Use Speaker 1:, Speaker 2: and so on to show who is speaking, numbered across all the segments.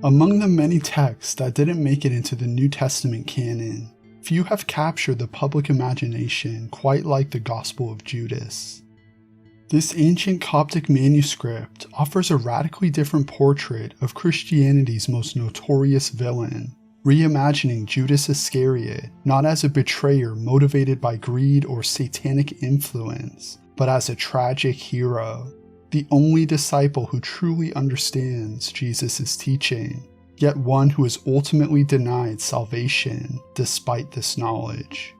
Speaker 1: Among the many texts that didn't make it into the New Testament canon, few have captured the public imagination quite like the Gospel of Judas. This ancient Coptic manuscript offers a radically different portrait of Christianity's most notorious villain, reimagining Judas Iscariot not as a betrayer motivated by greed or satanic influence, but as a tragic hero, the only disciple who truly understands Jesus' teaching, yet one who is ultimately denied salvation despite this knowledge.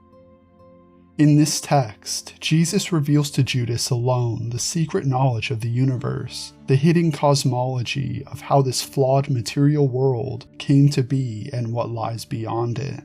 Speaker 1: In this text, Jesus reveals to Judas alone the secret knowledge of the universe, the hidden cosmology of how this flawed material world came to be and what lies beyond it.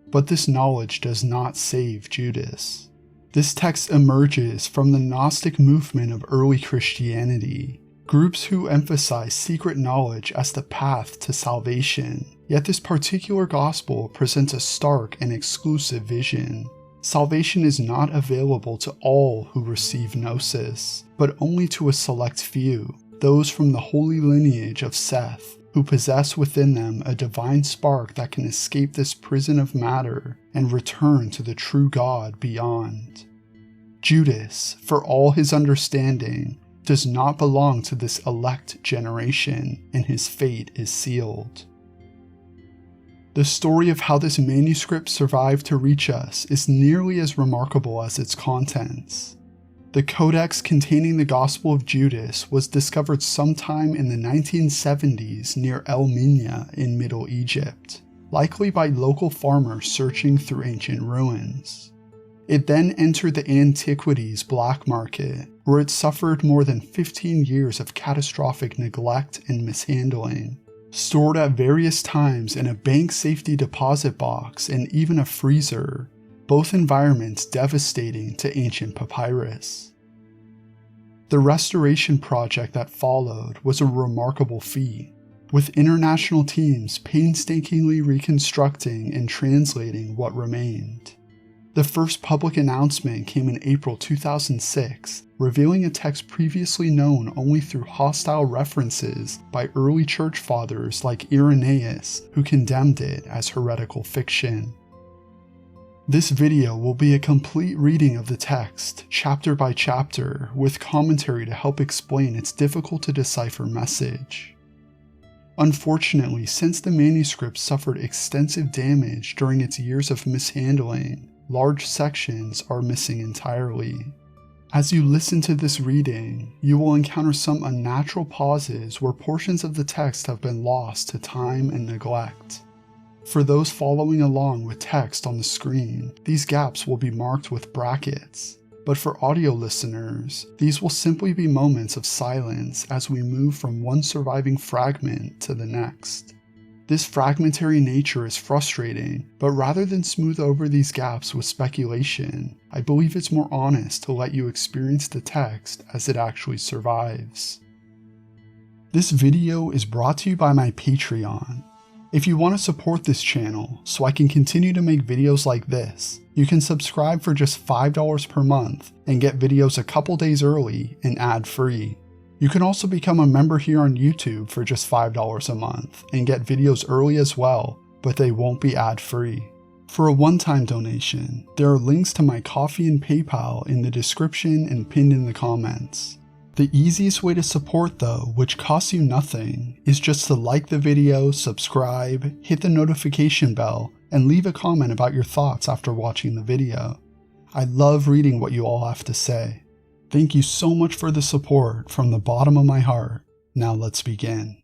Speaker 1: But this knowledge does not save Judas. This text emerges from the Gnostic movement of early Christianity, groups who emphasize secret knowledge as the path to salvation, yet this particular gospel presents a stark and exclusive vision. Salvation is not available to all who receive Gnosis, but only to a select few, those from the holy lineage of Seth, who possess within them a divine spark that can escape this prison of matter and return to the true God beyond. Judas, for all his understanding, does not belong to this elect generation, and his fate is sealed. The story of how this manuscript survived to reach us is nearly as remarkable as its contents. The codex containing the Gospel of Judas was discovered sometime in the 1970s near El Minya in Middle Egypt, likely by local farmers searching through ancient ruins. It then entered the antiquities black market, where it suffered more than 15 years of catastrophic neglect and mishandling, stored at various times in a bank safety deposit box and even a freezer, both environments devastating to ancient papyrus. The restoration project that followed was a remarkable feat, with international teams painstakingly reconstructing and translating what remained. The first public announcement came in April 2006, revealing a text previously known only through hostile references by early church fathers like Irenaeus, who condemned it as heretical fiction. This video will be a complete reading of the text, chapter by chapter, with commentary to help explain its difficult to decipher message. Unfortunately, since the manuscript suffered extensive damage during its years of mishandling, large sections are missing entirely. As you listen to this reading, you will encounter some unnatural pauses where portions of the text have been lost to time and neglect. For those following along with text on the screen, these gaps will be marked with brackets, but for audio listeners, these will simply be moments of silence as we move from one surviving fragment to the next. This fragmentary nature is frustrating, but rather than smooth over these gaps with speculation, I believe it's more honest to let you experience the text as it actually survives. This video is brought to you by my Patreon. If you want to support this channel so I can continue to make videos like this, you can subscribe for just $5 per month and get videos a couple days early and ad-free. You can also become a member here on YouTube for just $5 a month and get videos early as well, but they won't be ad-free. For a one-time donation, there are links to my Ko-fi and PayPal in the description and pinned in the comments. The easiest way to support though, which costs you nothing, is just to like the video, subscribe, hit the notification bell, and leave a comment about your thoughts after watching the video. I love reading what you all have to say. Thank you so much for the support from the bottom of my heart. Now let's begin.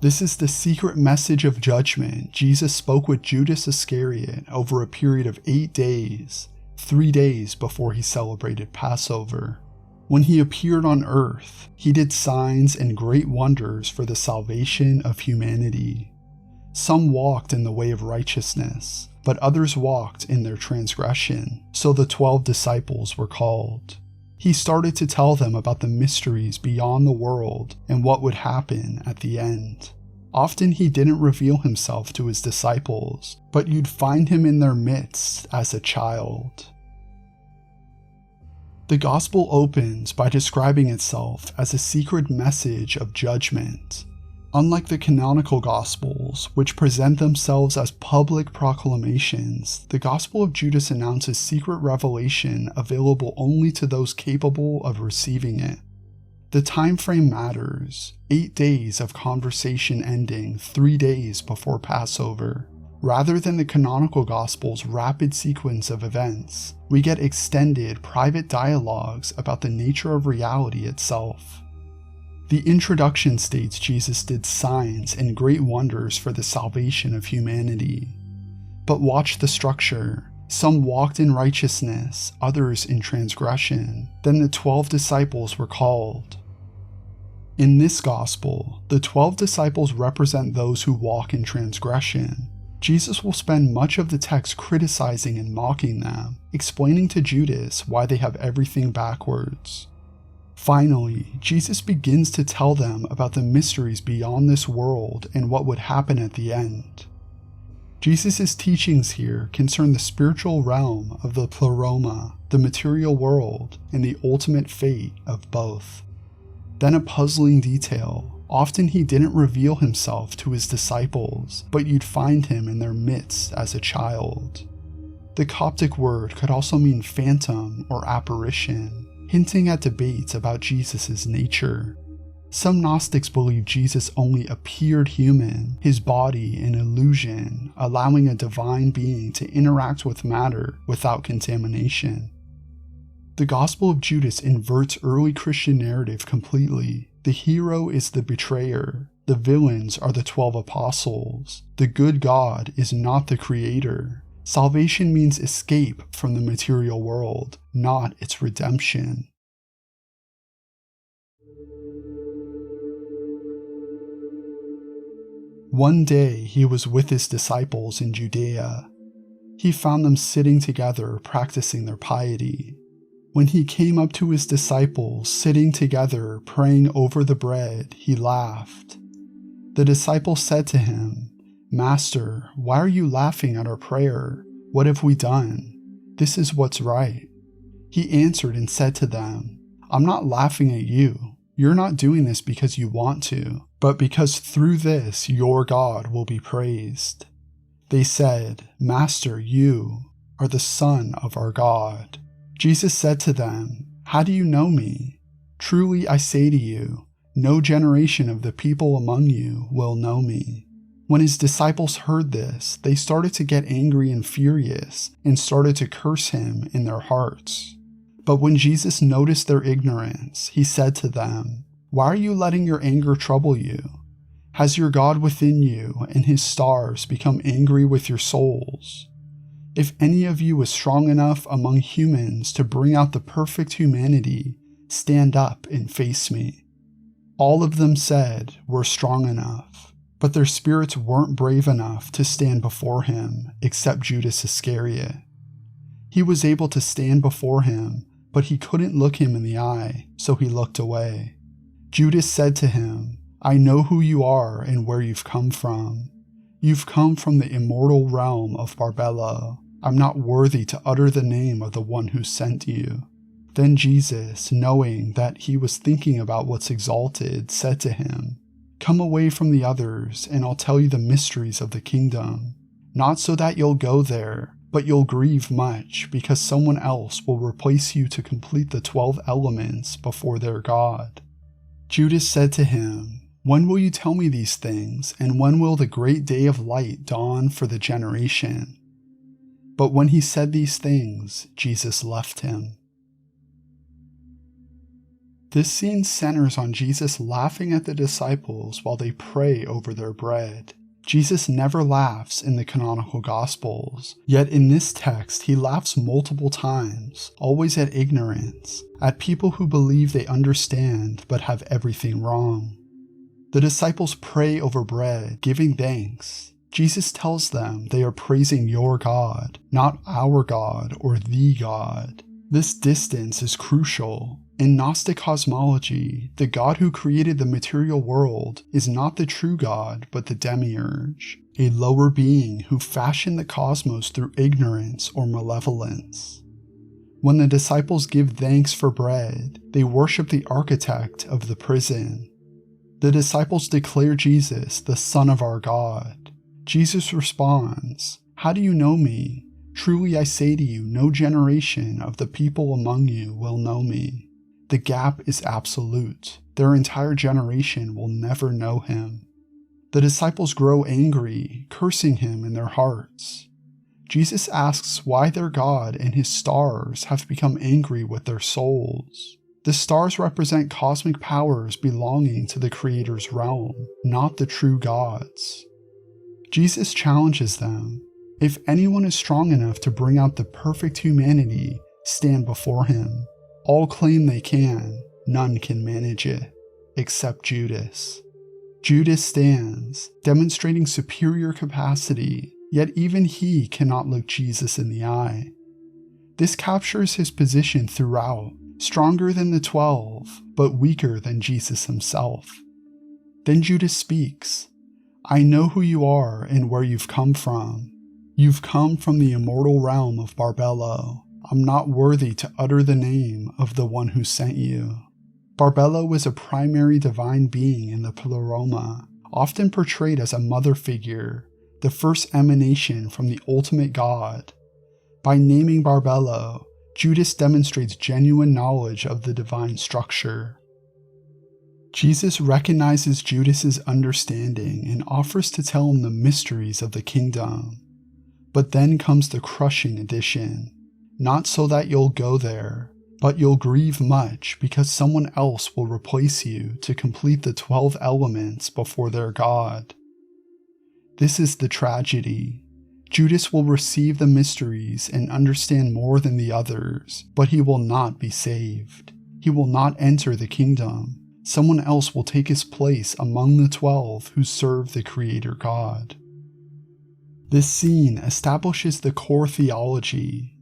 Speaker 1: This is the secret message of judgment Jesus spoke with Judas Iscariot over a period of 8 days, 3 days before he celebrated Passover. When he appeared on earth, he did signs and great wonders for the salvation of humanity. Some walked in the way of righteousness, but others walked in their transgression, so the 12 disciples were called. He started to tell them about the mysteries beyond the world and what would happen at the end. Often he didn't reveal himself to his disciples, but you'd find him in their midst as a child. The Gospel opens by describing itself as a secret message of judgment. Unlike the canonical Gospels, which present themselves as public proclamations, the Gospel of Judas announces secret revelation available only to those capable of receiving it. The time frame matters, 8 days of conversation ending 3 days before Passover. Rather than the canonical Gospel's rapid sequence of events, we get extended private dialogues about the nature of reality itself. The introduction states Jesus did signs and great wonders for the salvation of humanity. But watch the structure. Some walked in righteousness, others in transgression. Then the 12 disciples were called. In this Gospel, the 12 disciples represent those who walk in transgression. Jesus will spend much of the text criticizing and mocking them, explaining to Judas why they have everything backwards. Finally, Jesus begins to tell them about the mysteries beyond this world and what would happen at the end. Jesus' teachings here concern the spiritual realm of the pleroma, the material world, and the ultimate fate of both. Then a puzzling detail. Often he didn't reveal himself to his disciples, but you'd find him in their midst as a child. The Coptic word could also mean phantom or apparition, hinting at debates about Jesus' nature. Some Gnostics believe Jesus only appeared human, his body an illusion, allowing a divine being to interact with matter without contamination. The Gospel of Judas inverts early Christian narrative completely. The hero is the betrayer. The villains are the 12 apostles. The good God is not the creator. Salvation means escape from the material world, not its redemption. One day he was with his disciples in Judea. He found them sitting together practicing their piety. When he came up to his disciples sitting together praying over the bread, he laughed. The disciples said to him, "Master, why are you laughing at our prayer? What have we done? This is what's right." He answered and said to them, "I'm not laughing at you. You're not doing this because you want to, but because through this your God will be praised." They said, "Master, you are the Son of our God." Jesus said to them, "How do you know me? Truly I say to you, no generation of the people among you will know me." When his disciples heard this, they started to get angry and furious and started to curse him in their hearts. But when Jesus noticed their ignorance, he said to them, "Why are you letting your anger trouble you? Has your God within you and his stars become angry with your souls? If any of you is strong enough among humans to bring out the perfect humanity, stand up and face me." All of them said, "We're strong enough." But their spirits weren't brave enough to stand before him, except Judas Iscariot. He was able to stand before him, but he couldn't look him in the eye, so he looked away. Judas said to him, "I know who you are and where you've come from. You've come from the immortal realm of Barbella. I'm not worthy to utter the name of the one who sent you." Then Jesus, knowing that he was thinking about what's exalted, said to him, "Come away from the others, and I'll tell you the mysteries of the kingdom. Not so that you'll go there, but you'll grieve much, because someone else will replace you to complete the 12 elements before their God." Judas said to him, "When will you tell me these things, and when will the great day of light dawn for the generation?" But when he said these things, Jesus left him. This scene centers on Jesus laughing at the disciples while they pray over their bread. Jesus never laughs in the canonical Gospels, yet in this text he laughs multiple times, always at ignorance, at people who believe they understand but have everything wrong. The disciples pray over bread, giving thanks. Jesus tells them they are praising your God, not our God or the God. This distance is crucial. In Gnostic cosmology, the God who created the material world is not the true God, but the demiurge, a lower being who fashioned the cosmos through ignorance or malevolence. When the disciples give thanks for bread, they worship the architect of the prison. The disciples declare Jesus the Son of our God. Jesus responds, "How do you know me? Truly I say to you, no generation of the people among you will know me." The gap is absolute. Their entire generation will never know him. The disciples grow angry, cursing him in their hearts. Jesus asks why their God and his stars have become angry with their souls. The stars represent cosmic powers belonging to the Creator's realm, not the true gods. Jesus challenges them. If anyone is strong enough to bring out the perfect humanity, stand before him. All claim they can, none can manage it, except Judas. Judas stands, demonstrating superior capacity, yet even he cannot look Jesus in the eye. This captures his position throughout, stronger than the 12, but weaker than Jesus himself. Then Judas speaks, "I know who you are and where you've come from. You've come from the immortal realm of Barbello. I'm not worthy to utter the name of the one who sent you." Barbello is a primary divine being in the Pleroma, often portrayed as a mother figure, the first emanation from the ultimate God. By naming Barbello, Judas demonstrates genuine knowledge of the divine structure. Jesus recognizes Judas's understanding and offers to tell him the mysteries of the kingdom. But then comes the crushing addition. Not so that you'll go there, but you'll grieve much because someone else will replace you to complete the 12 elements before their God. This is the tragedy. Judas will receive the mysteries and understand more than the others, but he will not be saved. He will not enter the kingdom. Someone else will take his place among the 12 who serve the Creator God. This scene establishes the core theology.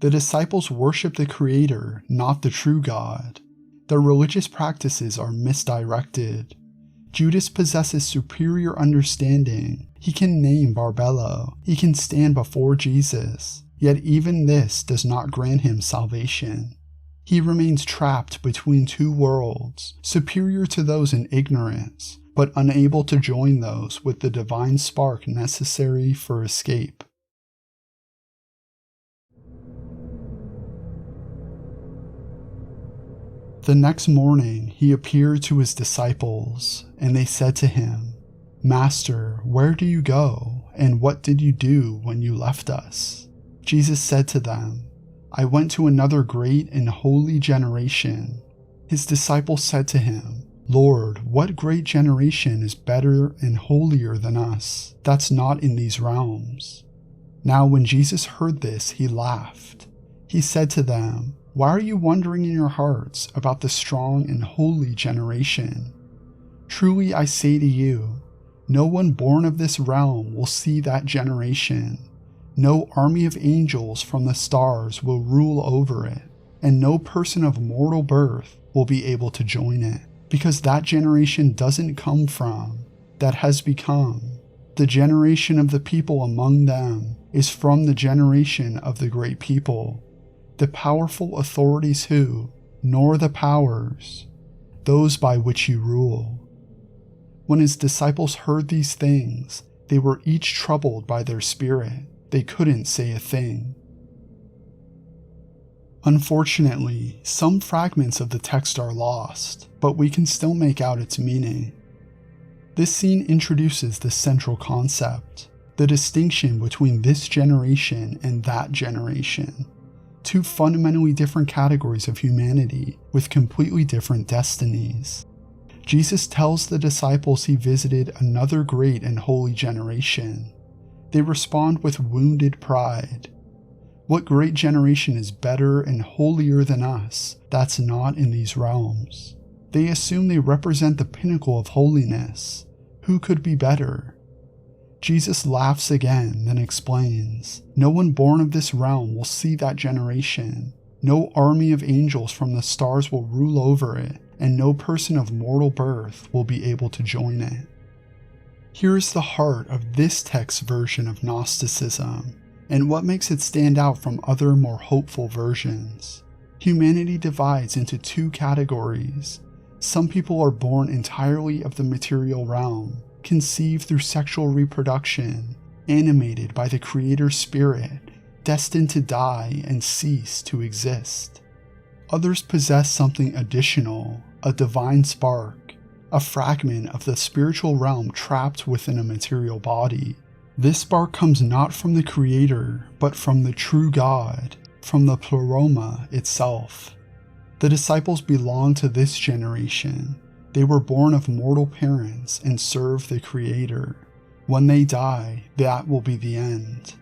Speaker 1: The disciples worship the Creator, not the true God. Their religious practices are misdirected. Judas possesses superior understanding. He can name Barbello. He can stand before Jesus. Yet even this does not grant him salvation. He remains trapped between two worlds, superior to those in ignorance, but unable to join those with the divine spark necessary for escape. The next morning he appeared to his disciples, and they said to him, "Master, where do you go, and what did you do when you left us?" Jesus said to them, "I went to another great and holy generation." His disciples said to him, "Lord, what great generation is better and holier than us, that's not in these realms?" Now when Jesus heard this, he laughed. He said to them, "Why are you wondering in your hearts about the strong and holy generation? Truly I say to you, no one born of this realm will see that generation. No army of angels from the stars will rule over it, and no person of mortal birth will be able to join it, because that generation doesn't come from, that has become. The generation of the people among them is from the generation of the great people, the powerful authorities who, nor the powers, those by which you rule." When his disciples heard these things, they were each troubled by their spirit. They couldn't say a thing. Unfortunately, some fragments of the text are lost, but we can still make out its meaning. This scene introduces the central concept, the distinction between this generation and that generation. Two fundamentally different categories of humanity with completely different destinies. Jesus tells the disciples he visited another great and holy generation. They respond with wounded pride. What great generation is better and holier than us that's not in these realms? They assume they represent the pinnacle of holiness. Who could be better? Jesus laughs again, then explains, "No one born of this realm will see that generation. No army of angels from the stars will rule over it, and no person of mortal birth will be able to join it. Here is the heart of this text's version of Gnosticism, and what makes it stand out from other more hopeful versions. Humanity divides into two categories. Some people are born entirely of the material realm, conceived through sexual reproduction, animated by the Creator's Spirit, destined to die and cease to exist. Others possess something additional, a divine spark, a fragment of the spiritual realm trapped within a material body. This spark comes not from the Creator, but from the true God, from the Pleroma itself. The disciples belong to this generation. They were born of mortal parents and serve the Creator. When they die, that will be the end.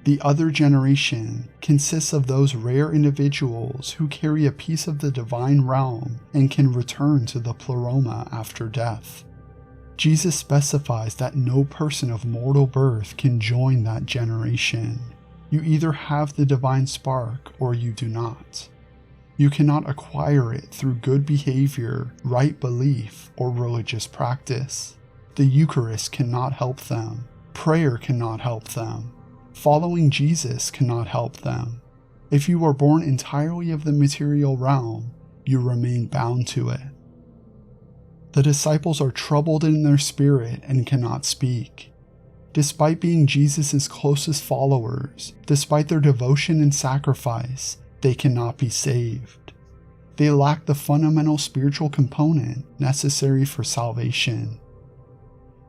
Speaker 1: The other generation consists of those rare individuals who carry a piece of the divine realm and can return to the Pleroma after death. Jesus specifies that no person of mortal birth can join that generation. You either have the divine spark or you do not. You cannot acquire it through good behavior, right belief, or religious practice. The Eucharist cannot help them. Prayer cannot help them. Following Jesus cannot help them. If you are born entirely of the material realm, you remain bound to it. The disciples are troubled in their spirit and cannot speak. Despite being Jesus' closest followers, despite their devotion and sacrifice, they cannot be saved. They lack the fundamental spiritual component necessary for salvation.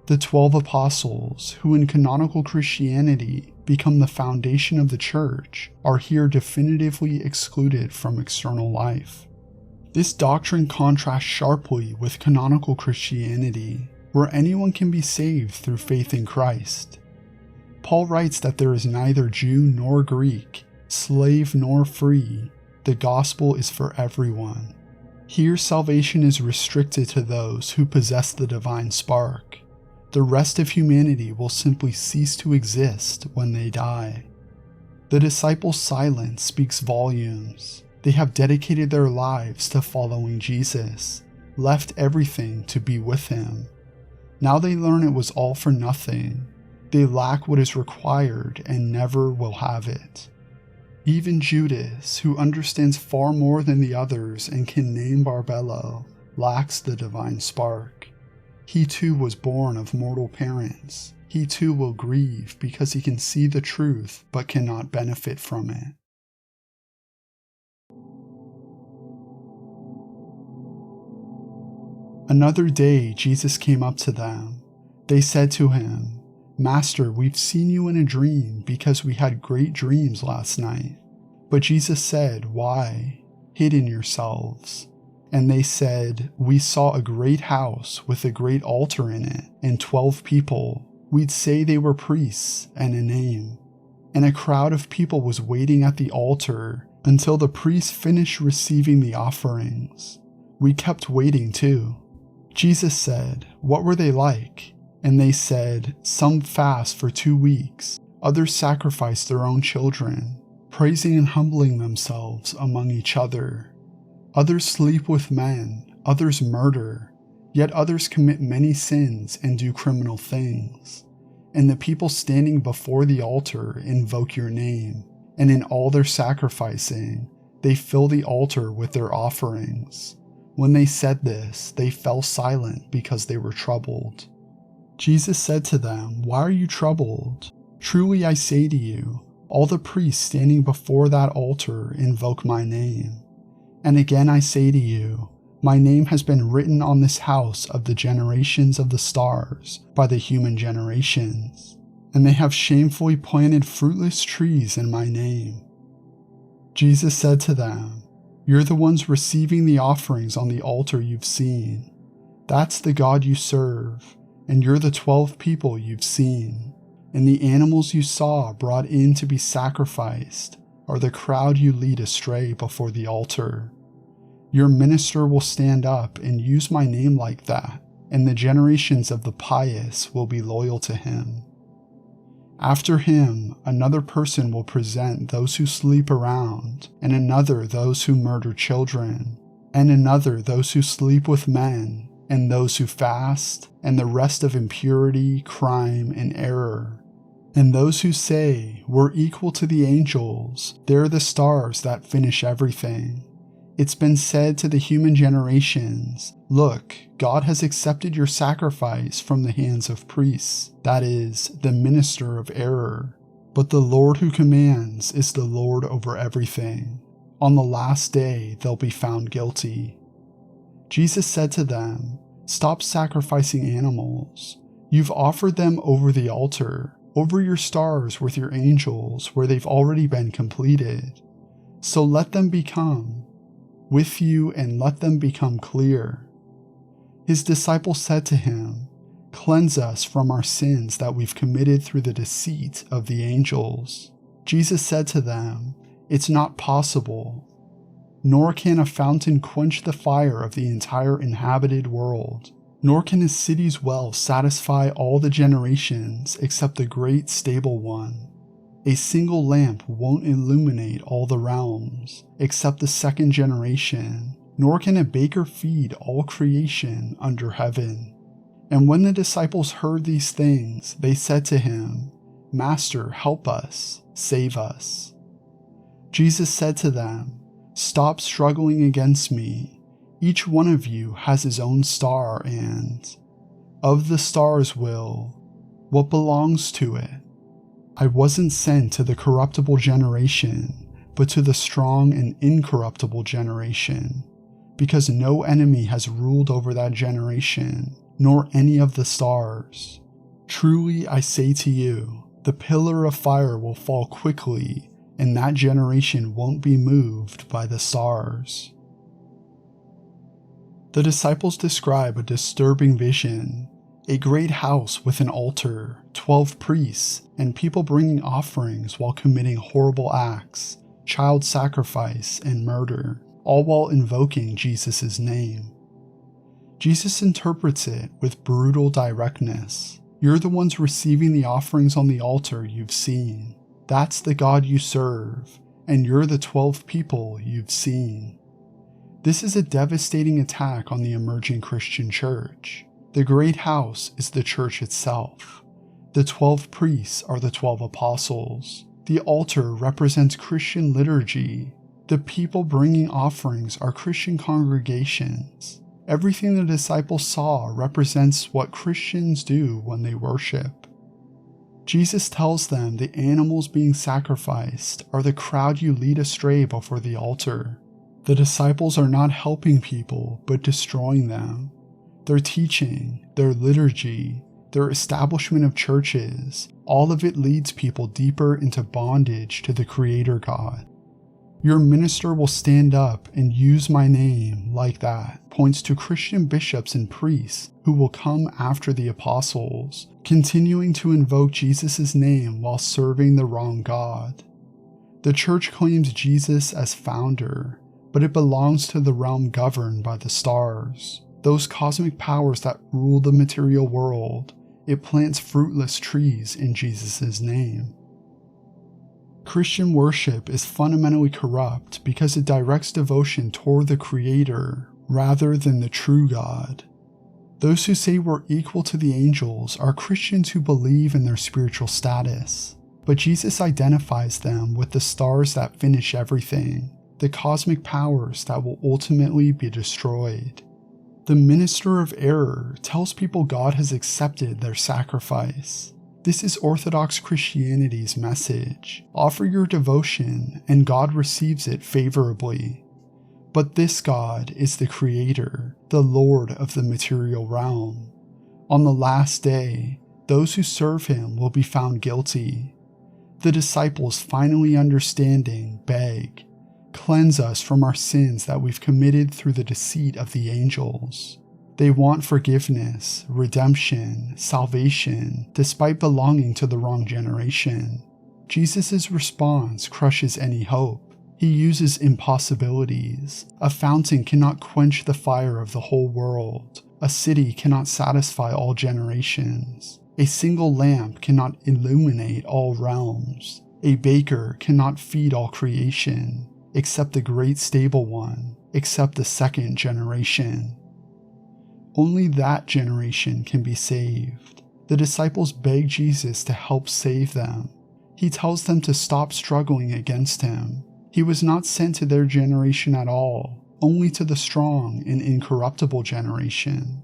Speaker 1: The 12 apostles, who in canonical Christianity become the foundation of the church, are here definitively excluded from external life. This doctrine contrasts sharply with canonical Christianity, where anyone can be saved through faith in Christ. Paul writes that there is neither Jew nor Greek, slave nor free. The gospel is for everyone. Here salvation is restricted to those who possess the divine spark. The rest of humanity will simply cease to exist when they die. The disciples' silence speaks volumes. They have dedicated their lives to following Jesus, left everything to be with him. Now they learn it was all for nothing. They lack what is required and never will have it. Even Judas, who understands far more than the others and can name Barbello, lacks the divine spark. He too was born of mortal parents. He too will grieve because he can see the truth but cannot benefit from it. Another day Jesus came up to them. They said to him, "Master, we've seen you in a dream because we had great dreams last night." But Jesus said, "Why? Hidden yourselves." And they said, "We saw a great house with a great altar in it, and 12 people. We'd say they were priests, and a name." And a crowd of people was waiting at the altar until the priests finished receiving the offerings. We kept waiting too. Jesus said, "What were they like?" And they said, "Some fast for 2 weeks, others sacrifice their own children, praising and humbling themselves among each other. Others sleep with men, others murder, yet others commit many sins and do criminal things. And the people standing before the altar invoke your name, and in all their sacrificing, they fill the altar with their offerings." When they said this, they fell silent because they were troubled. Jesus said to them, "Why are you troubled? Truly I say to you, all the priests standing before that altar invoke my name. And again I say to you, my name has been written on this house of the generations of the stars by the human generations, and they have shamefully planted fruitless trees in my name." Jesus said to them, "You're the ones receiving the offerings on the altar you've seen. That's the God you serve, and you're the 12 people you've seen. And the animals you saw brought in to be sacrificed are the crowd you lead astray before the altar. Your minister will stand up and use my name like that, and the generations of the pious will be loyal to him." After him, another person will present those who sleep around, and another those who murder children, and another those who sleep with men, and those who fast, and the rest of impurity, crime, and error. And those who say, we're equal to the angels, they're the stars that finish everything. It's been said to the human generations, look, God has accepted your sacrifice from the hands of priests, that is, the minister of error. But the Lord who commands is the Lord over everything. On the last day they'll be found guilty. Jesus said to them, stop sacrificing animals. You've offered them over the altar, over your stars with your angels where they've already been completed. So let them become with you and let them become clear. His disciples said to him, cleanse us from our sins that we've committed through the deceit of the angels. Jesus said to them, it's not possible, nor can a fountain quench the fire of the entire inhabited world, nor can a city's well satisfy all the generations except the great stable one. A single lamp won't illuminate all the realms, except the second generation, nor can a baker feed all creation under heaven. And when the disciples heard these things, they said to him, Master, help us, save us. Jesus said to them, stop struggling against me. Each one of you has his own star, and of the stars what belongs to it? I wasn't sent to the corruptible generation, but to the strong and incorruptible generation, because no enemy has ruled over that generation, nor any of the stars. Truly I say to you, the pillar of fire will fall quickly, and that generation won't be moved by the stars. The disciples describe a disturbing vision. A great house with an altar, 12 priests, and people bringing offerings while committing horrible acts, child sacrifice, and murder, all while invoking Jesus' name. Jesus interprets it with brutal directness. You're the ones receiving the offerings on the altar you've seen. That's the God you serve, and you're the 12 people you've seen. This is a devastating attack on the emerging Christian church. The great house is the church itself. The 12 priests are the 12 apostles. The altar represents Christian liturgy. The people bringing offerings are Christian congregations. Everything the disciples saw represents what Christians do when they worship. Jesus tells them the animals being sacrificed are the crowd you lead astray before the altar. The disciples are not helping people, but destroying them. Their teaching, their liturgy, their establishment of churches, all of it leads people deeper into bondage to the Creator God. Your minister will stand up and use my name like that points to Christian bishops and priests who will come after the apostles, continuing to invoke Jesus' name while serving the wrong God. The church claims Jesus as founder, but it belongs to the realm governed by the stars. Those cosmic powers that rule the material world. It plants fruitless trees in Jesus' name. Christian worship is fundamentally corrupt because it directs devotion toward the Creator rather than the true God. Those who say we're equal to the angels are Christians who believe in their spiritual status, but Jesus identifies them with the stars that finish everything, the cosmic powers that will ultimately be destroyed. The minister of error tells people God has accepted their sacrifice. This is Orthodox Christianity's message. Offer your devotion and God receives it favorably. But this God is the Creator, the Lord of the material realm. On the last day, those who serve Him will be found guilty. The disciples, finally understanding, beg, cleanse us from our sins that we've committed through the deceit of the angels. They want forgiveness, redemption, salvation, despite belonging to the wrong generation. Jesus' response crushes any hope. He uses impossibilities. A fountain cannot quench the fire of the whole world. A city cannot satisfy all generations. A single lamp cannot illuminate all realms. A baker cannot feed all creation, except the great stable one, except the second generation. Only that generation can be saved. The disciples beg Jesus to help save them. He tells them to stop struggling against him. He was not sent to their generation at all, only to the strong and incorruptible generation.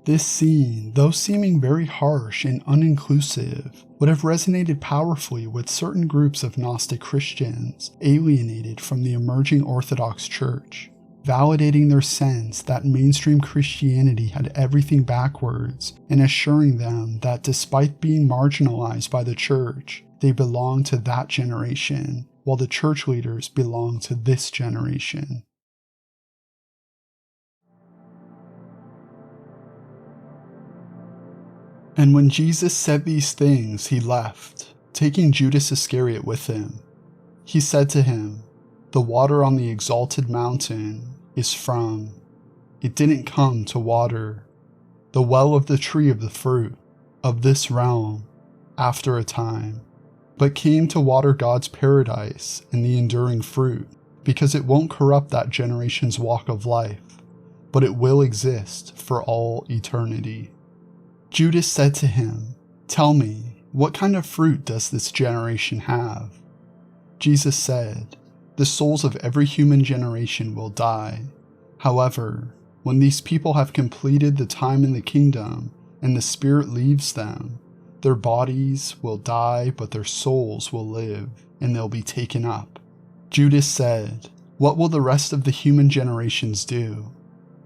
Speaker 1: This scene, though seeming very harsh and uninclusive, would have resonated powerfully with certain groups of Gnostic Christians alienated from the emerging Orthodox Church, validating their sense that mainstream Christianity had everything backwards and assuring them that despite being marginalized by the Church, they belonged to that generation, while the church leaders belonged to this generation. And when Jesus said these things, he left, taking Judas Iscariot with him. He said to him, "The water on the exalted mountain is from. It didn't come to water the well of the tree of the fruit of this realm after a time, but came to water God's paradise and the enduring fruit, because it won't corrupt that generation's walk of life, but it will exist for all eternity." Judas said to him, "Tell me, what kind of fruit does this generation have?" Jesus said, "The souls of every human generation will die. However, when these people have completed the time in the kingdom and the Spirit leaves them, their bodies will die, but their souls will live, and they'll be taken up." Judas said, "What will the rest of the human generations do?"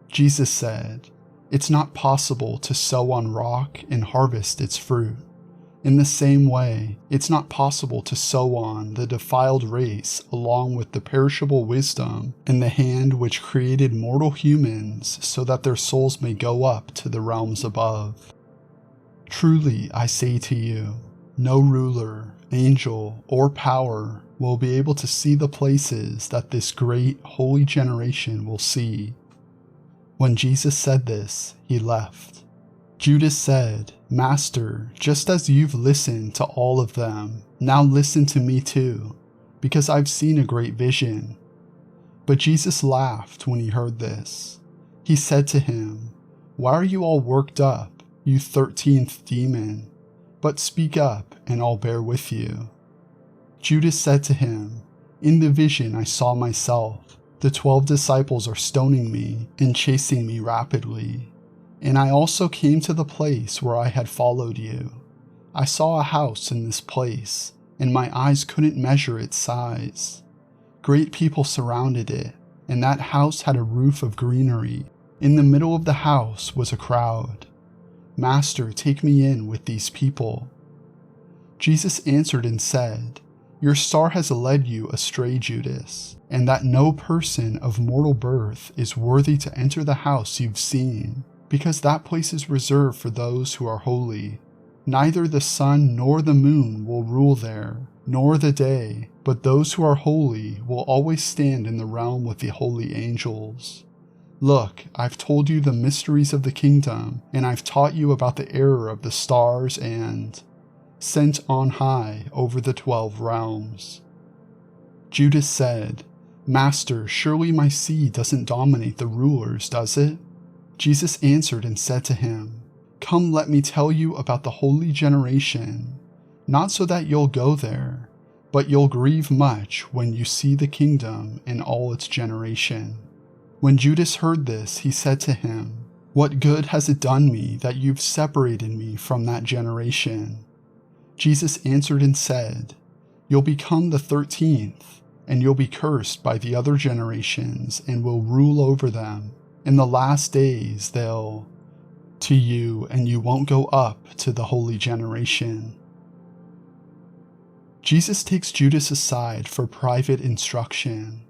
Speaker 1: Jesus said, "It's not possible to sow on rock and harvest its fruit. In the same way, it's not possible to sow on the defiled race along with the perishable wisdom in the hand which created mortal humans so that their souls may go up to the realms above. Truly, I say to you, no ruler, angel, or power will be able to see the places that this great holy generation will see." When Jesus said this, he left. Judas said, "Master, just as you've listened to all of them, now listen to me too, because I've seen a great vision." But Jesus laughed when he heard this. He said to him, "Why are you all worked up, you 13th demon? But speak up, and I'll bear with you." Judas said to him, "In the vision I saw myself. The 12 disciples are stoning me and chasing me rapidly. And I also came to the place where I had followed you. I saw a house in this place, and my eyes couldn't measure its size. Great people surrounded it, and that house had a roof of greenery. In the middle of the house was a crowd. Master, take me in with these people." Jesus answered and said, "Your star has led you astray, Judas, and that no person of mortal birth is worthy to enter the house you've seen, because that place is reserved for those who are holy. Neither the sun nor the moon will rule there, nor the day, but those who are holy will always stand in the realm with the holy angels. Look, I've told you the mysteries of the kingdom, and I've taught you about the error of the stars and sent on high over the 12 realms." Judas said, "Master, surely my seed doesn't dominate the rulers, does it?" Jesus answered and said to him, "Come, let me tell you about the holy generation, not so that you'll go there, but you'll grieve much when you see the kingdom in all its generation." When Judas heard this, he said to him, "What good has it done me that you've separated me from that generation?" Jesus answered and said, "You'll become the 13th, and you'll be cursed by the other generations and will rule over them. In the last days they'll to you, and you won't go up to the holy generation." Jesus takes Judas aside for private instruction.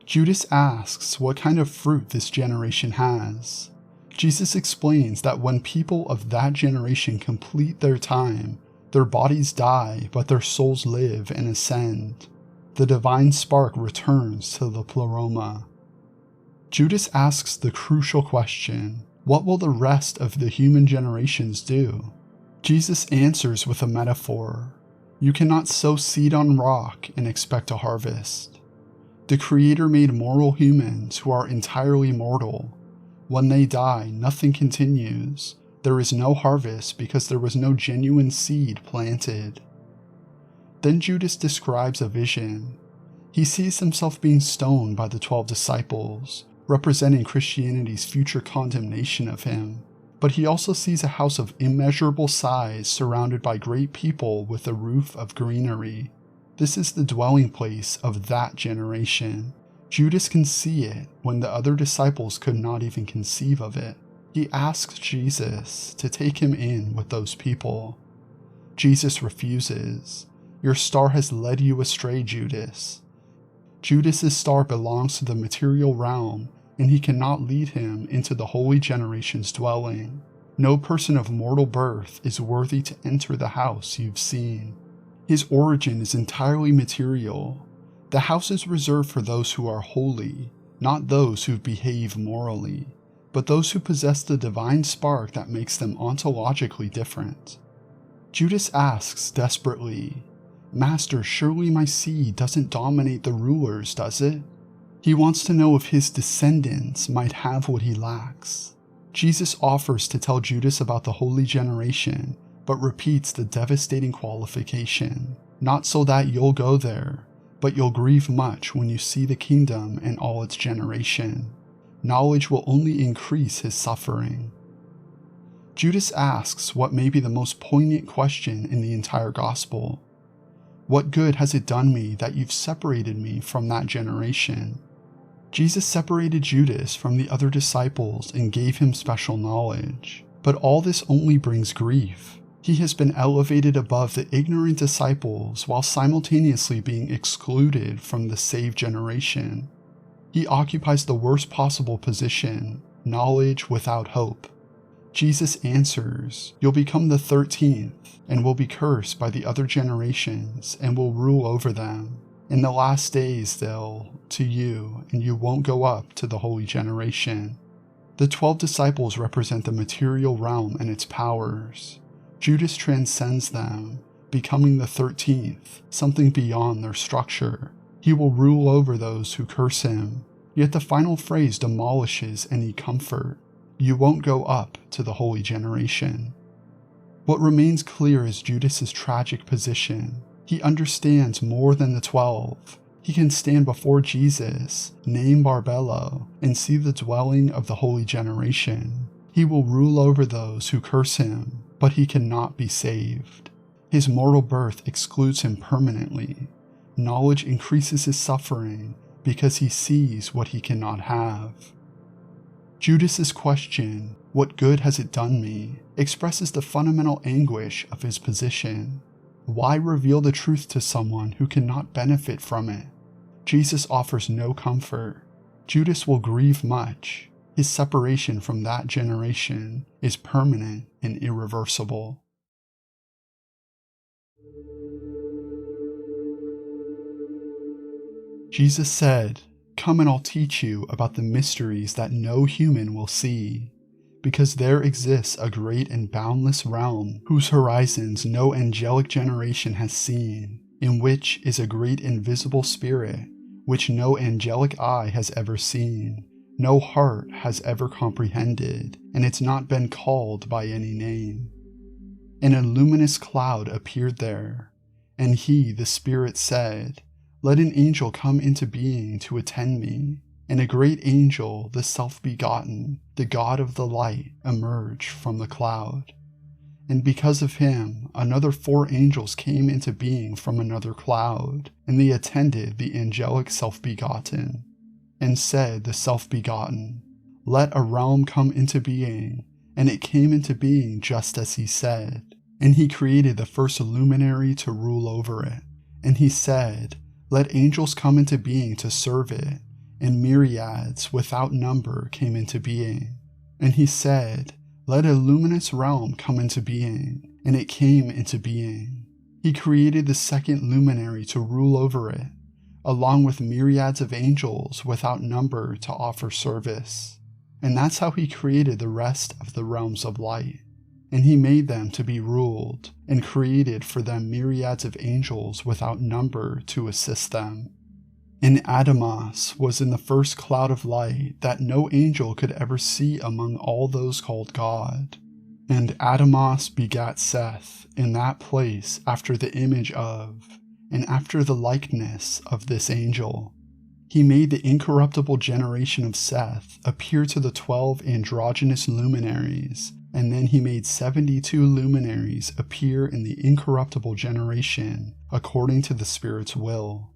Speaker 1: Judas asks what kind of fruit this generation has. Jesus explains that when people of that generation complete their time, their bodies die, but their souls live and ascend. The divine spark returns to the pleroma. Judas asks the crucial question, what will the rest of the human generations do? Jesus answers with a metaphor. You cannot sow seed on rock and expect a harvest. The Creator made mortal humans who are entirely mortal. When they die, nothing continues. There is no harvest because there was no genuine seed planted. Then Judas describes a vision. He sees himself being stoned by the 12 disciples, representing Christianity's future condemnation of him. But he also sees a house of immeasurable size surrounded by great people with a roof of greenery. This is the dwelling place of that generation. Judas can see it when the other disciples could not even conceive of it. He asks Jesus to take him in with those people. Jesus refuses. Your star has led you astray, Judas. Judas's star belongs to the material realm, and he cannot lead him into the holy generation's dwelling. No person of mortal birth is worthy to enter the house you've seen. His origin is entirely material. The house is reserved for those who are holy, not those who behave morally, but those who possess the divine spark that makes them ontologically different. Judas asks desperately, Master, surely my seed doesn't dominate the rulers, does it? He wants to know if his descendants might have what he lacks. Jesus offers to tell Judas about the holy generation, but repeats the devastating qualification. Not so that you'll go there, but you'll grieve much when you see the kingdom and all its generation. Knowledge will only increase his suffering. Judas asks what may be the most poignant question in the entire gospel. What good has it done me that you've separated me from that generation? Jesus separated Judas from the other disciples and gave him special knowledge. But all this only brings grief. He has been elevated above the ignorant disciples while simultaneously being excluded from the saved generation. He occupies the worst possible position, knowledge without hope. Jesus answers, you'll become the 13th and will be cursed by the other generations and will rule over them. In the last days they'll to you, and you won't go up to the holy generation. The 12 disciples represent the material realm and its powers. Judas transcends them, becoming the 13th, something beyond their structure. He will rule over those who curse him. Yet the final phrase demolishes any comfort. You won't go up to the holy generation. What remains clear is Judas's tragic position. He understands more than the 12. He can stand before Jesus, name Barbello, and see the dwelling of the holy generation. He will rule over those who curse him, but he cannot be saved. His mortal birth excludes him permanently. Knowledge increases his suffering because he sees what he cannot have. Judas's question, what good has it done me, expresses the fundamental anguish of his position. Why reveal the truth to someone who cannot benefit from it? Jesus offers no comfort. Judas will grieve much. His separation from that generation is permanent and irreversible. Jesus said, Come and I'll teach you about the mysteries that no human will see, because there exists a great and boundless realm whose horizons no angelic generation has seen, in which is a great invisible spirit, which no angelic eye has ever seen, no heart has ever comprehended, and it's not been called by any name. And a luminous cloud appeared there, and he, the Spirit, said, Let an angel come into being to attend me. And a great angel, the self-begotten, the God of the light, emerged from the cloud. And because of him, another 4 angels came into being from another cloud, and they attended the angelic self-begotten. And said the self-begotten, Let a realm come into being, and it came into being just as he said. And he created the first luminary to rule over it. And he said, Let angels come into being to serve it, and myriads without number came into being. And he said, Let a luminous realm come into being, and it came into being. He created the second luminary to rule over it, along with myriads of angels without number to offer service. And that's how he created the rest of the realms of light. and he made them to be ruled, and created for them myriads of angels without number to assist them. And Adamos was in the first cloud of light that no angel could ever see among all those called God. And Adamos begat Seth in that place after the image of, and after the likeness of this angel. He made the incorruptible generation of Seth appear to the 12 androgynous luminaries, and then he made 72 luminaries appear in the incorruptible generation, according to the Spirit's will.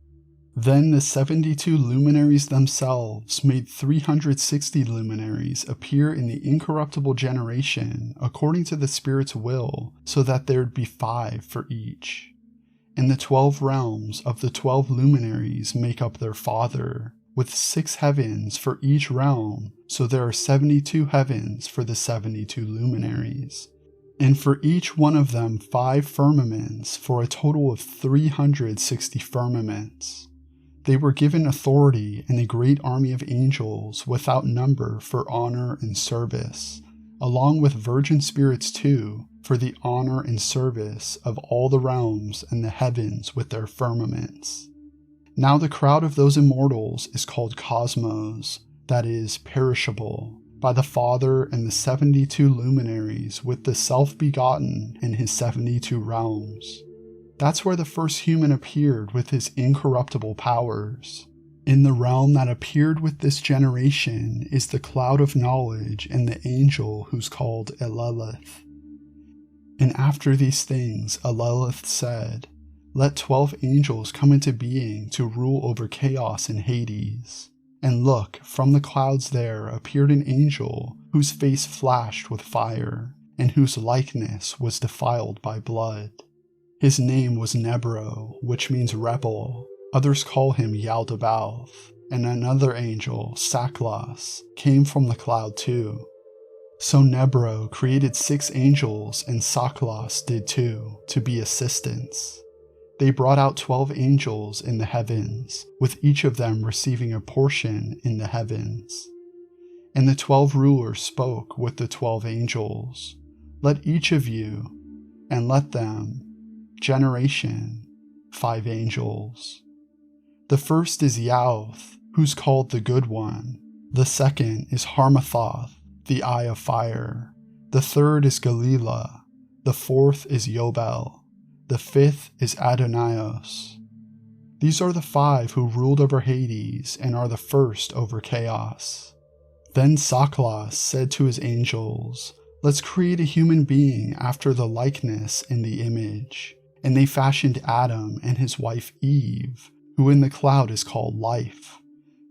Speaker 1: Then the 72 luminaries themselves made 360 luminaries appear in the incorruptible generation, according to the Spirit's will, so that there'd be 5 for each. And the 12 realms of the 12 luminaries make up their father, with 6 heavens for each realm, so there are 72 heavens for the 72 luminaries. And for each one of them 5 firmaments, for a total of 360 firmaments. They were given authority and a great army of angels without number for honor and service, along with virgin spirits too, for the honor and service of all the realms and the heavens with their firmaments. Now the crowd of those immortals is called cosmos, that is, perishable, by the Father and the 72 luminaries with the self-begotten in his 72 realms. That's where the first human appeared with his incorruptible powers. In the realm that appeared with this generation is the cloud of knowledge and the angel who's called Eleleth. And after these things Eleleth said, "Let 12 angels come into being to rule over chaos in Hades." And look, from the clouds there appeared an angel whose face flashed with fire, and whose likeness was defiled by blood. His name was Nebro, which means rebel. Others call him Yaldabaoth. And another angel, Saklas, came from the cloud too. So Nebro created 6 angels, and Saklas did too, to be assistants. They brought out 12 angels in the heavens, with each of them receiving a portion in the heavens. And the 12 rulers spoke with the 12 angels, "Let each of you, and let them, generation, 5 angels. The first is Yauth, who's called the Good One. The second is Harmathoth, the Eye of Fire. The third is Galila. The fourth is Yobel. The fifth is Adonios. These are the 5 who ruled over Hades and are the first over chaos." Then Saklas said to his angels, "Let's create a human being after the likeness and the image." And they fashioned Adam and his wife Eve, who in the cloud is called Life,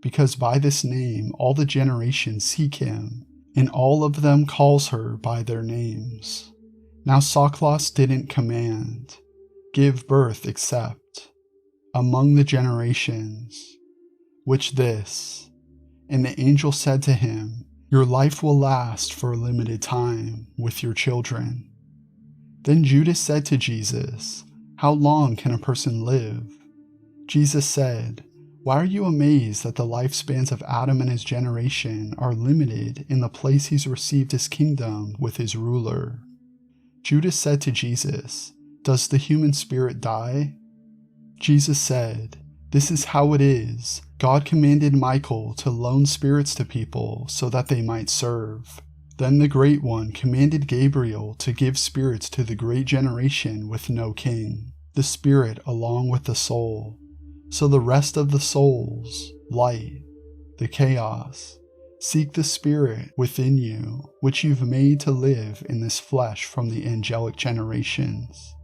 Speaker 1: because by this name all the generations seek him, and all of them calls her by their names. Now Saklas didn't command, "Give birth except," among the generations, which this, and the angel said to him, "Your life will last for a limited time with your children." Then Judas said to Jesus, "How long can a person live?" Jesus said, "Why are you amazed that the lifespans of Adam and his generation are limited in the place he's received his kingdom with his ruler?" Judas said to Jesus, "Does the human spirit die?" Jesus said, "This is how it is. God commanded Michael to loan spirits to people so that they might serve. Then the Great One commanded Gabriel to give spirits to the great generation with no king, the spirit along with the soul. So the rest of the souls, light, the chaos, seek the spirit within you, which you've made to live in this flesh from the angelic generations."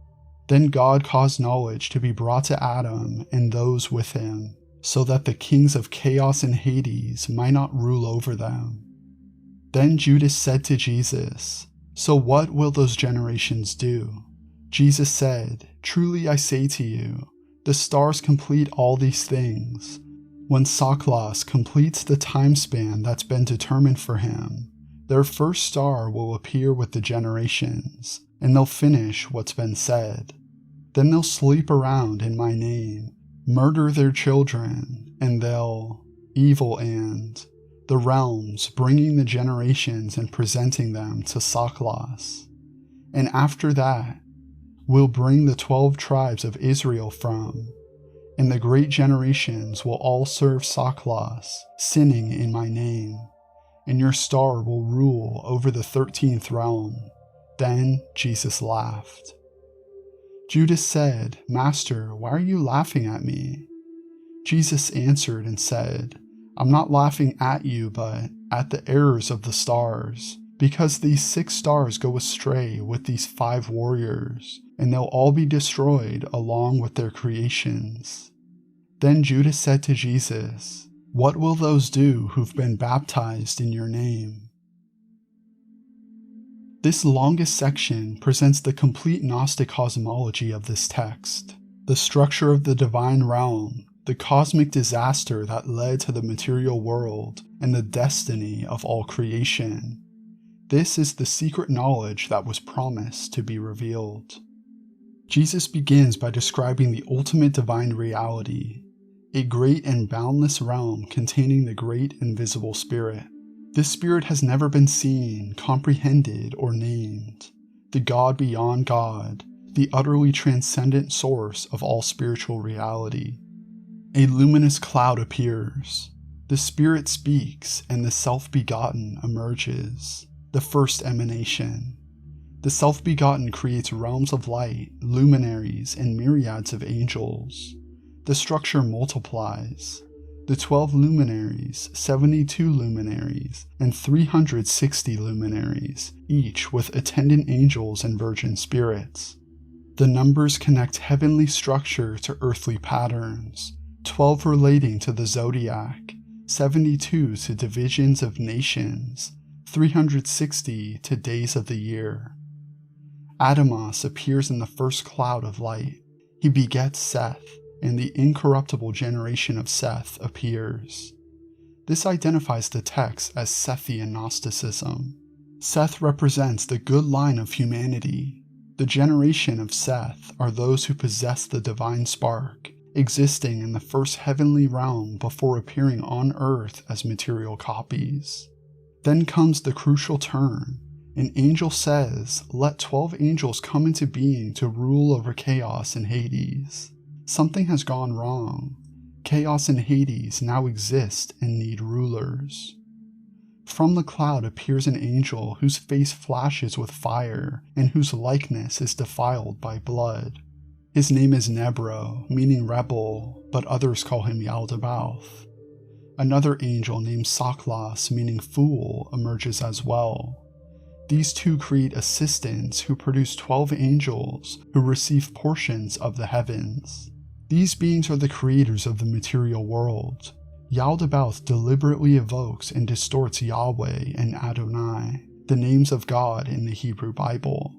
Speaker 1: Then God caused knowledge to be brought to Adam and those with him, so that the kings of chaos and Hades might not rule over them. Then Judas said to Jesus, "So what will those generations do?" Jesus said, "Truly I say to you, the stars complete all these things. When Saklas completes the time span that's been determined for him, their first star will appear with the generations, and they'll finish what's been said. Then they'll sleep around in my name, murder their children, and they'll, evil and, the realms, bringing the generations and presenting them to Saklas. and after that will bring the 12 tribes of Israel from, and the great generations will all serve Saklas, sinning in my name, and your star will rule over the 13th realm. Then Jesus laughed. Judas said, Master, why are you laughing at me? Jesus answered and said, I'm not laughing at you, but at the errors of the stars, because these 6 stars go astray with these 5 warriors, and they'll all be destroyed along with their creations. Then Judas said to Jesus, What will those do who've been baptized in your name? This longest section presents the complete Gnostic cosmology of this text, the structure of the divine realm, the cosmic disaster that led to the material world, and the destiny of all creation. This is the secret knowledge that was promised to be revealed. Jesus begins by describing the ultimate divine reality, a great and boundless realm containing the great invisible spirit. This spirit has never been seen, comprehended, or named. The God beyond God, the utterly transcendent source of all spiritual reality. A luminous cloud appears. The Spirit speaks, and the Self-Begotten emerges, the first emanation. The Self-Begotten creates realms of light, luminaries, and myriads of angels. The structure multiplies. The 12 luminaries, 72 luminaries, and 360 luminaries, each with attendant angels and virgin spirits. The numbers connect heavenly structure to earthly patterns, 12 relating to the zodiac, 72 to divisions of nations, 360 to days of the year. Adamos appears in the first cloud of light. He begets Seth, and the incorruptible generation of Seth appears. This identifies the text as Sethian Gnosticism. Seth represents the good line of humanity. The generation of Seth are those who possess the divine spark, existing in the first heavenly realm before appearing on earth as material copies. Then comes the crucial turn. An angel says, Let 12 angels come into being to rule over chaos in Hades. Something has gone wrong. Chaos and Hades now exist and need rulers. From the cloud appears an angel whose face flashes with fire and whose likeness is defiled by blood. His name is Nebro, meaning rebel, but others call him Yaldabaoth. Another angel named Saklas, meaning fool, emerges as well. These two create assistants who produce 12 angels who receive portions of the heavens. These beings are the creators of the material world. Yaldabaoth deliberately evokes and distorts Yahweh and Adonai, the names of God in the Hebrew Bible.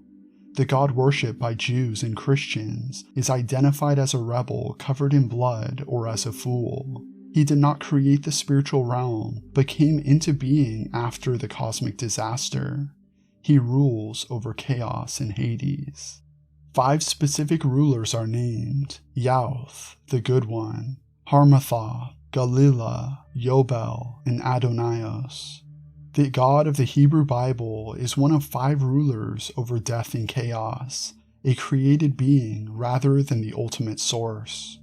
Speaker 1: The God worshipped by Jews and Christians is identified as a rebel covered in blood or as a fool. He did not create the spiritual realm, but came into being after the cosmic disaster. He rules over chaos in Hades. 5 specific rulers are named: Yauth, the Good One, Harmathoth, Galila, Yobel, and Adonios. The God of the Hebrew Bible is one of 5 rulers over death and chaos, a created being rather than the ultimate source.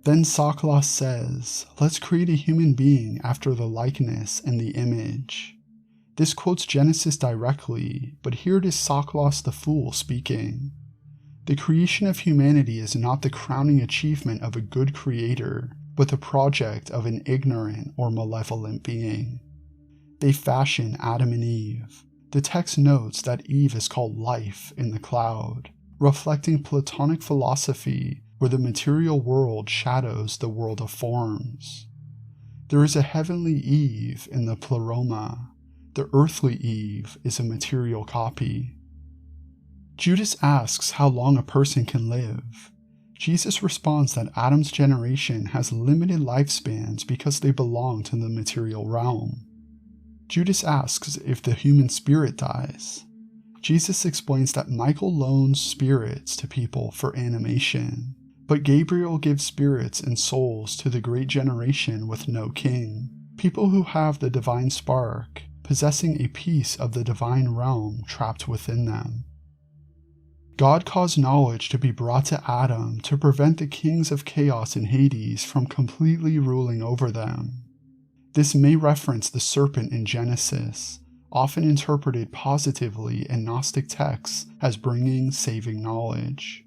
Speaker 1: Then Saklas says, Let's create a human being after the likeness and the image. This quotes Genesis directly, but here it is Saklas the fool speaking. The creation of humanity is not the crowning achievement of a good creator, but the project of an ignorant or malevolent being. They fashion Adam and Eve. The text notes that Eve is called life in the cloud, reflecting Platonic philosophy where the material world shadows the world of forms. There is a heavenly Eve in the pleroma. The earthly Eve is a material copy. Judas asks how long a person can live. Jesus responds that Adam's generation has limited lifespans because they belong to the material realm. Judas asks if the human spirit dies. Jesus explains that Michael loans spirits to people for animation, but Gabriel gives spirits and souls to the great generation with no king, people who have the divine spark, possessing a piece of the divine realm trapped within them. God caused knowledge to be brought to Adam to prevent the kings of chaos in Hades from completely ruling over them. This may reference the serpent in Genesis, often interpreted positively in Gnostic texts as bringing saving knowledge.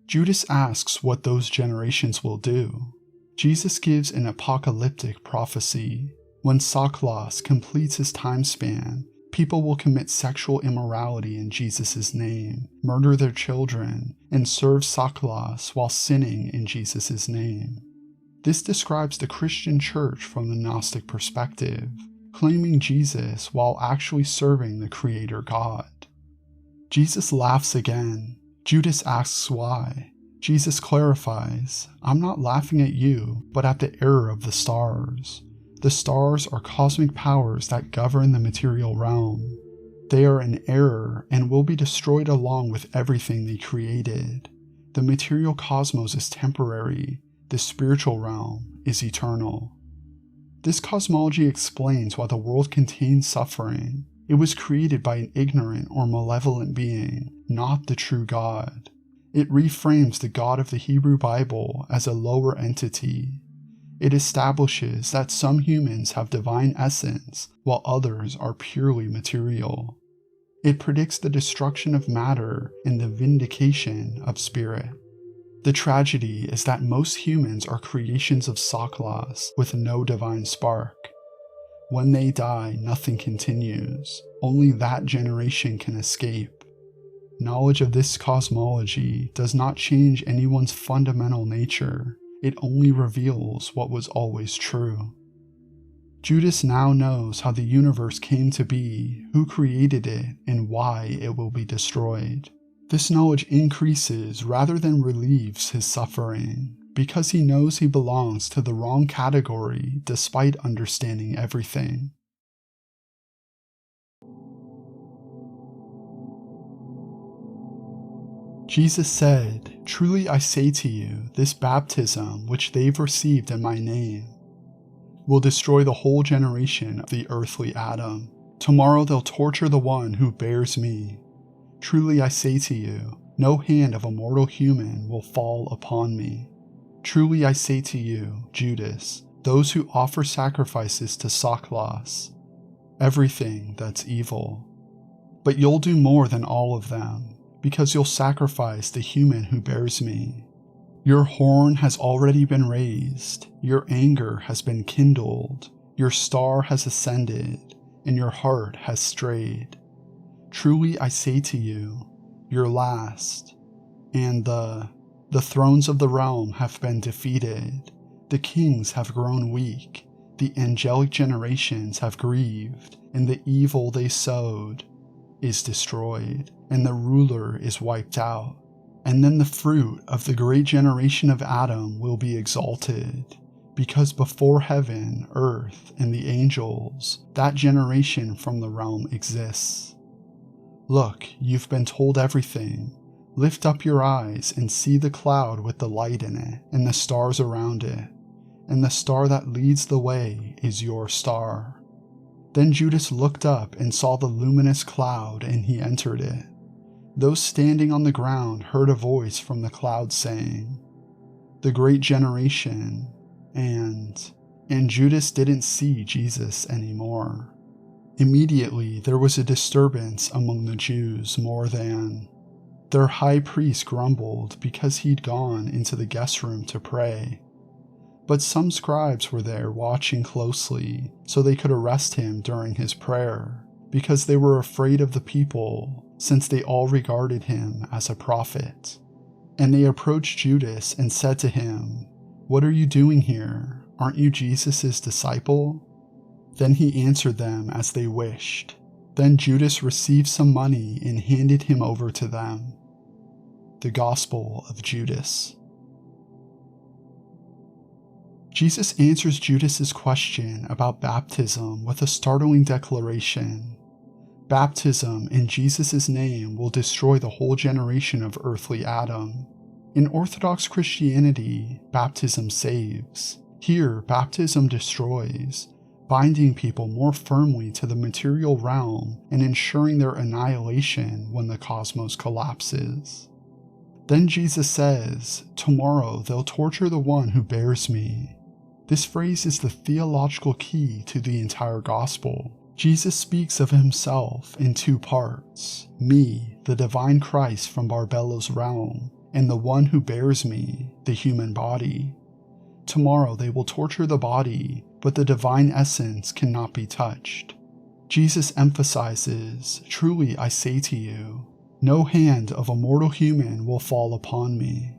Speaker 1: Judas asks what those generations will do. Jesus gives an apocalyptic prophecy. When Saklas completes his time span, people will commit sexual immorality in Jesus' name, murder their children, and serve Saklas while sinning in Jesus' name. This describes the Christian church from the Gnostic perspective, claiming Jesus while actually serving the Creator God. Jesus laughs again. Judas asks why. Jesus clarifies, "I'm not laughing at you, but at the error of the stars. The stars are cosmic powers that govern the material realm. They are in error and will be destroyed along with everything they created. The material cosmos is temporary. The spiritual realm is eternal." This cosmology explains why the world contains suffering. It was created by an ignorant or malevolent being, not the true God. It reframes the God of the Hebrew Bible as a lower entity. It establishes that some humans have divine essence while others are purely material. It predicts the destruction of matter and the vindication of spirit. The tragedy is that most humans are creations of Saklas with no divine spark. When they die, nothing continues. Only that generation can escape. Knowledge of this cosmology does not change anyone's fundamental nature. It only reveals what was always true. Judas now knows how the universe came to be, who created it, and why it will be destroyed. This knowledge increases rather than relieves his suffering, because he knows he belongs to the wrong category despite understanding everything. Jesus said, "Truly I say to you, this baptism which they've received in my name will destroy the whole generation of the earthly Adam. Tomorrow they'll torture the one who bears me. Truly I say to you, no hand of a mortal human will fall upon me. Truly I say to you, Judas, those who offer sacrifices to Saklas, everything that's evil. But you'll do more than all of them, because you'll sacrifice the human who bears me. Your horn has already been raised, your anger has been kindled, your star has ascended, and your heart has strayed. Truly I say to you, you're last, and the thrones of the realm have been defeated, the kings have grown weak, the angelic generations have grieved, and the evil they sowed is destroyed, and the ruler is wiped out. And then the fruit of the great generation of Adam will be exalted, because before heaven, earth, and the angels, that generation from the realm exists. Look, you've been told everything. Lift up your eyes and see the cloud with the light in it, and the stars around it. And the star that leads the way is your star." Then Judas looked up and saw the luminous cloud, and he entered it. Those standing on the ground heard a voice from the cloud saying, "The great generation," and Judas didn't see Jesus anymore. Immediately there was a disturbance among the Jews more than. Their high priest grumbled because he'd gone into the guest room to pray. But some scribes were there watching closely so they could arrest him during his prayer, because they were afraid of the people, since they all regarded him as a prophet. And they approached Judas and said to him, "What are you doing here? Aren't you Jesus' disciple?" Then he answered them as they wished. Then Judas received some money and handed him over to them. The Gospel of Judas. Jesus answers Judas's question about baptism with a startling declaration. Baptism in Jesus' name will destroy the whole generation of earthly Adam. In Orthodox Christianity, baptism saves. Here, baptism destroys. binding people more firmly to the material realm and ensuring their annihilation when the cosmos collapses. Then Jesus says, "Tomorrow they'll torture the one who bears me." This phrase is the theological key to the entire gospel. Jesus speaks of himself in two parts, me, the divine Christ from Barbello's realm, and the one who bears me, the human body. Tomorrow they will torture the body, but the divine essence cannot be touched. Jesus emphasizes, "Truly I say to you, no hand of a mortal human will fall upon me."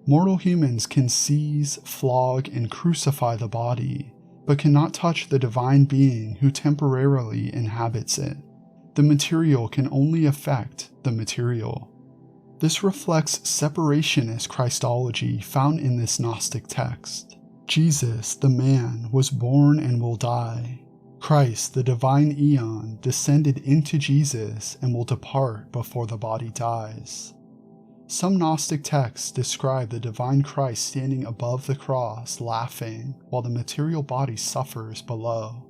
Speaker 1: Mortal humans can seize, flog, and crucify the body, but cannot touch the divine being who temporarily inhabits it. The material can only affect the material. This reflects separationist Christology found in this Gnostic text. Jesus, the man, was born and will die. Christ, the divine eon, descended into Jesus and will depart before the body dies. Some Gnostic texts describe the divine Christ standing above the cross, laughing, while the material body suffers below.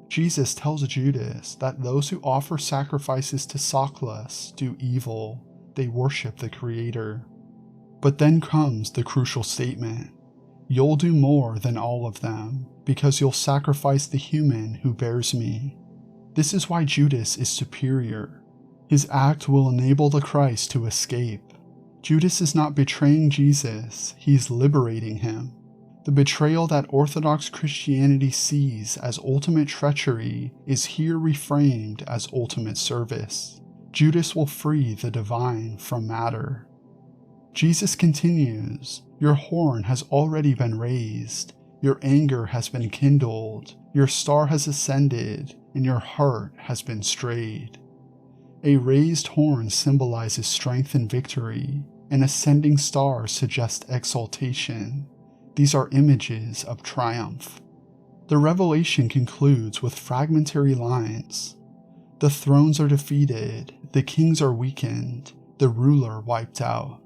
Speaker 1: Jesus tells Judas that those who offer sacrifices to Socklus do evil, they worship the Creator. But then comes the crucial statement, "You'll do more than all of them, because you'll sacrifice the human who bears me." This is why Judas is superior. His act will enable the Christ to escape. Judas is not betraying Jesus, he's liberating him. The betrayal that Orthodox Christianity sees as ultimate treachery is here reframed as ultimate service. Judas will free the divine from matter. Jesus continues, "Your horn has already been raised, your anger has been kindled, your star has ascended, and your heart has been strayed." A raised horn symbolizes strength and victory. An ascending star suggests exaltation. These are images of triumph. The revelation concludes with fragmentary lines. The thrones are defeated, the kings are weakened, the ruler wiped out.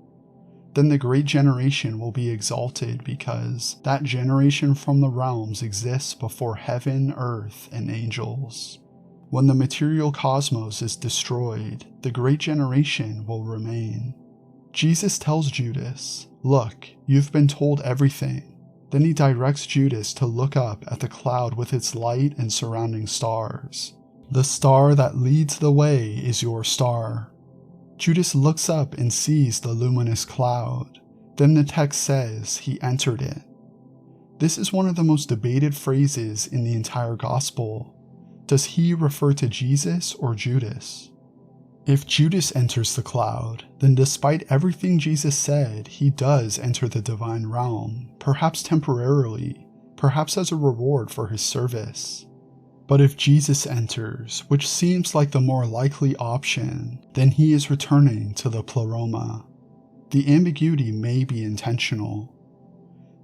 Speaker 1: Then the great generation will be exalted because that generation from the realms exists before heaven, earth, and angels. When the material cosmos is destroyed, the great generation will remain. Jesus tells Judas, "Look, you've been told everything." Then he directs Judas to look up at the cloud with its light and surrounding stars. "The star that leads the way is your star." Judas looks up and sees the luminous cloud. Then the text says he entered it. This is one of the most debated phrases in the entire gospel. Does he refer to Jesus or Judas? If Judas enters the cloud, then despite everything Jesus said, he does enter the divine realm, perhaps temporarily, perhaps as a reward for his service. But if Jesus enters, which seems like the more likely option, then he is returning to the pleroma. The ambiguity may be intentional.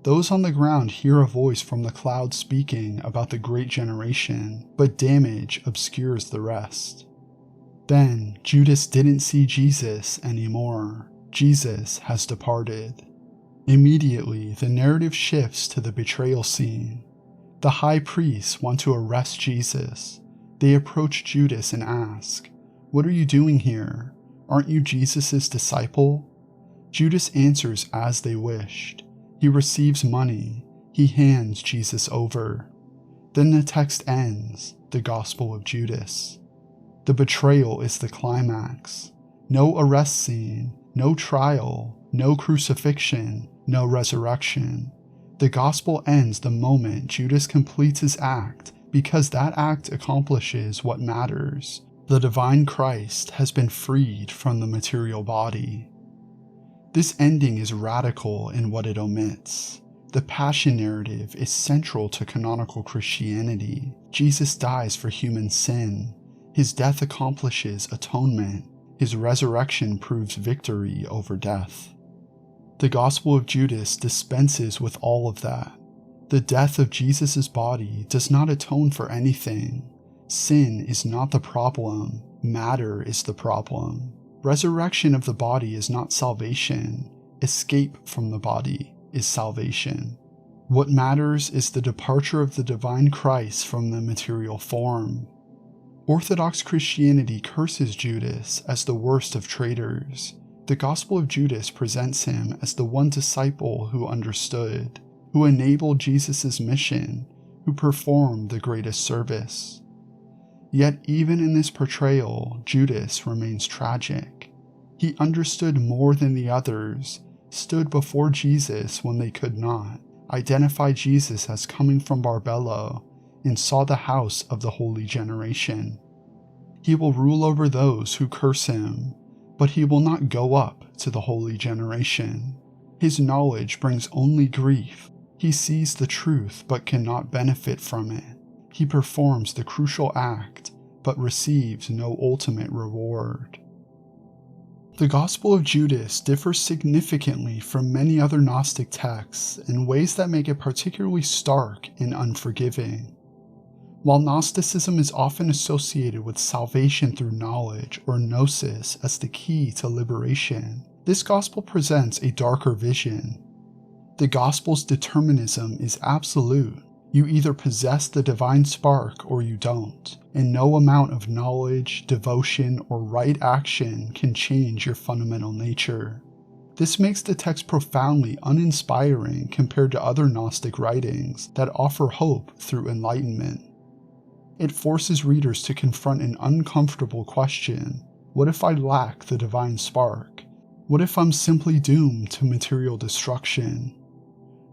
Speaker 1: Those on the ground hear a voice from the cloud speaking about the great generation, but damage obscures the rest. Then, Judas didn't see Jesus anymore. Jesus has departed. Immediately, the narrative shifts to the betrayal scene. The high priests want to arrest Jesus. They approach Judas and ask, "What are you doing here? Aren't you Jesus' disciple?" Judas answers as they wished. He receives money. He hands Jesus over. Then the text ends, the Gospel of Judas. The betrayal is the climax. No arrest scene, no trial, no crucifixion, no resurrection. The gospel ends the moment Judas completes his act because that act accomplishes what matters. The divine Christ has been freed from the material body. This ending is radical in what it omits. The passion narrative is central to canonical Christianity. Jesus dies for human sin. His death accomplishes atonement. His resurrection proves victory over death. The Gospel of Judas dispenses with all of that. The death of Jesus' body does not atone for anything. Sin is not the problem. Matter is the problem. Resurrection of the body is not salvation. Escape from the body is salvation. What matters is the departure of the divine Christ from the material form. Orthodox Christianity curses Judas as the worst of traitors. The Gospel of Judas presents him as the one disciple who understood, who enabled Jesus' mission, who performed the greatest service. Yet even in this portrayal, Judas remains tragic. He understood more than the others, stood before Jesus when they could not, identified Jesus as coming from Barbello, and saw the house of the holy generation. He will rule over those who curse him, but he will not go up to the holy generation. His knowledge brings only grief. He sees the truth but cannot benefit from it. He performs the crucial act but receives no ultimate reward. The Gospel of Judas differs significantly from many other Gnostic texts in ways that make it particularly stark and unforgiving. While Gnosticism is often associated with salvation through knowledge or gnosis as the key to liberation, this Gospel presents a darker vision. The Gospel's determinism is absolute. You either possess the divine spark or you don't, and no amount of knowledge, devotion, or right action can change your fundamental nature. This makes the text profoundly uninspiring compared to other Gnostic writings that offer hope through enlightenment. It forces readers to confront an uncomfortable question. What if I lack the divine spark? What if I'm simply doomed to material destruction?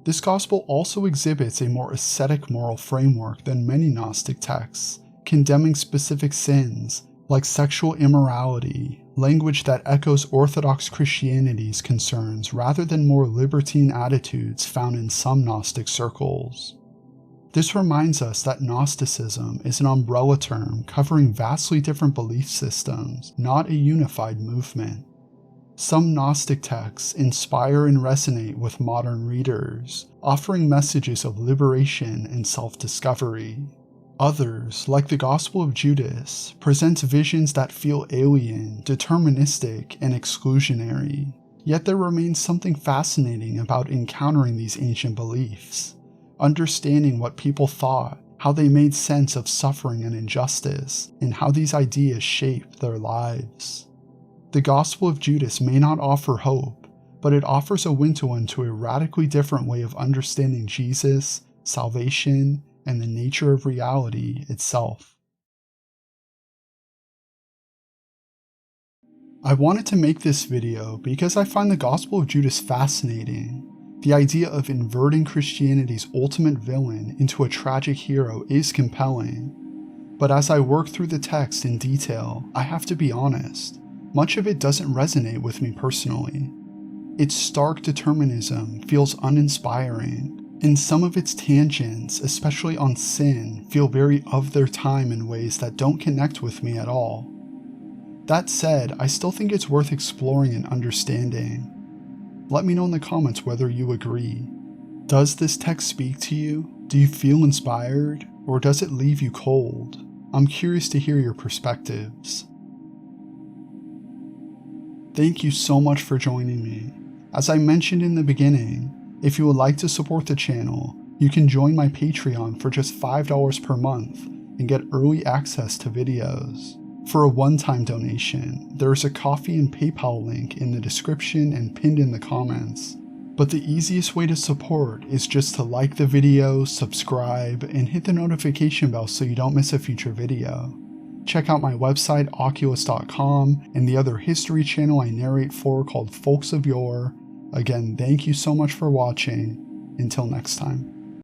Speaker 1: This Gospel also exhibits a more ascetic moral framework than many Gnostic texts, condemning specific sins like sexual immorality, language that echoes Orthodox Christianity's concerns rather than more libertine attitudes found in some Gnostic circles. This reminds us that Gnosticism is an umbrella term covering vastly different belief systems, not a unified movement. Some Gnostic texts inspire and resonate with modern readers, offering messages of liberation and self-discovery. Others, like the Gospel of Judas, present visions that feel alien, deterministic, and exclusionary. Yet there remains something fascinating about encountering these ancient beliefs, understanding what people thought, how they made sense of suffering and injustice, and how these ideas shaped their lives. The Gospel of Judas may not offer hope, but it offers a window into a radically different way of understanding Jesus, salvation, and the nature of reality itself. I wanted to make this video because I find the Gospel of Judas fascinating. The idea of inverting Christianity's ultimate villain into a tragic hero is compelling. But as I work through the text in detail, I have to be honest. Much of it doesn't resonate with me personally. Its stark determinism feels uninspiring, and some of its tangents, especially on sin, feel very of their time in ways that don't connect with me at all. That said, I still think it's worth exploring and understanding. Let me know in the comments whether you agree. Does this text speak to you? Do you feel inspired? Or does it leave you cold? I'm curious to hear your perspectives. Thank you so much for joining me. As I mentioned in the beginning, if you would like to support the channel, you can join my Patreon for just $5 per month and get early access to videos. For a one-time donation, there is a Ko-fi and PayPal link in the description and pinned in the comments. But the easiest way to support is just to like the video, subscribe, and hit the notification bell so you don't miss a future video. Check out my website, Oculus.com, and the other history channel I narrate for called Folks of Yore. Again, thank you so much for watching. Until next time.